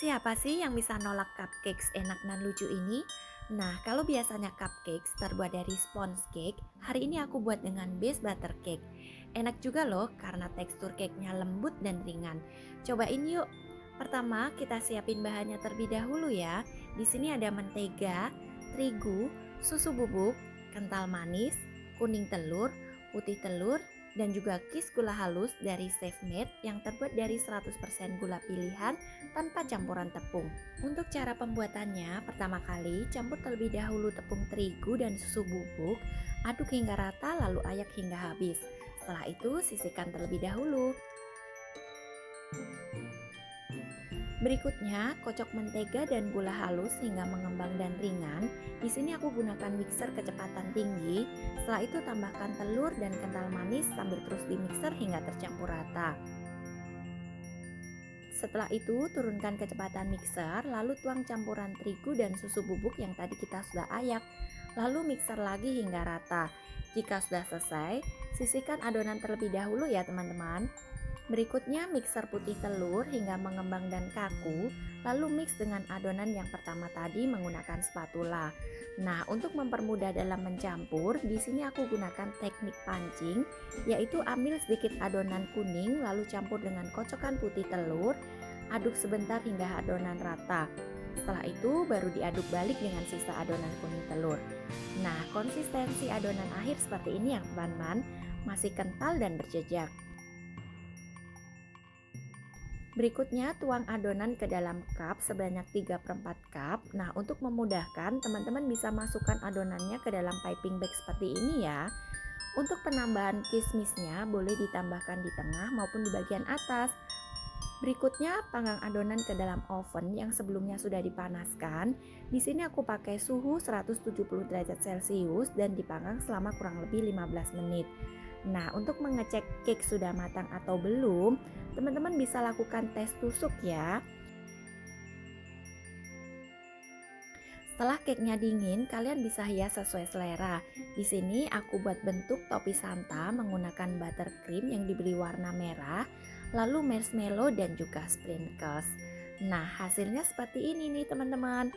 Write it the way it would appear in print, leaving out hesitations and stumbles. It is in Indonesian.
Siapa sih yang bisa nolak cupcakes enak dan lucu ini? Nah, kalau biasanya cupcakes terbuat dari sponge cake, hari ini aku buat dengan base butter cake. Enak juga loh karena tekstur cake-nya lembut dan ringan. Cobain yuk. Pertama, kita siapin bahannya terlebih dahulu ya. Di sini ada mentega, terigu, susu bubuk, kental manis, kuning telur, putih telur, dan juga kis gula halus dari Chef Made yang terbuat dari 100% gula pilihan tanpa campuran tepung. Untuk cara pembuatannya, pertama kali campur terlebih dahulu tepung terigu dan susu bubuk, aduk hingga rata lalu ayak hingga habis. Setelah itu sisihkan terlebih dahulu. Berikutnya, kocok mentega dan gula halus hingga mengembang dan ringan. Di sini aku gunakan mixer kecepatan tinggi. Setelah itu tambahkan telur dan kental manis sambil terus di mixer hingga tercampur rata. Setelah itu, turunkan kecepatan mixer, lalu tuang campuran terigu dan susu bubuk yang tadi kita sudah ayak. Lalu mixer lagi hingga rata. Jika sudah selesai, sisihkan adonan terlebih dahulu ya teman-teman. Berikutnya mixer putih telur hingga mengembang dan kaku, lalu mix dengan adonan yang pertama tadi menggunakan spatula. Nah, untuk mempermudah dalam mencampur, di sini aku gunakan teknik pancing, yaitu ambil sedikit adonan kuning lalu campur dengan kocokan putih telur, aduk sebentar hingga adonan rata. Setelah itu baru diaduk balik dengan sisa adonan kuning telur. Nah, konsistensi adonan akhir seperti ini ya teman-teman, masih kental dan berjejak. Berikutnya tuang adonan ke dalam cup sebanyak 3/4 cup. Nah, untuk memudahkan, teman-teman bisa masukkan adonannya ke dalam piping bag seperti ini ya. Untuk penambahan kismisnya boleh ditambahkan di tengah maupun di bagian atas. Berikutnya panggang adonan ke dalam oven yang sebelumnya sudah dipanaskan. Di sini aku pakai suhu 170 derajat Celcius dan dipanggang selama kurang lebih 15 menit. Nah, untuk mengecek cake sudah matang atau belum, teman-teman bisa lakukan tes tusuk ya. Setelah cake-nya dingin, kalian bisa hias sesuai selera. Di sini aku buat bentuk topi Santa menggunakan buttercream yang diberi warna merah, lalu marshmallow dan juga sprinkles. Nah, hasilnya seperti ini nih teman-teman.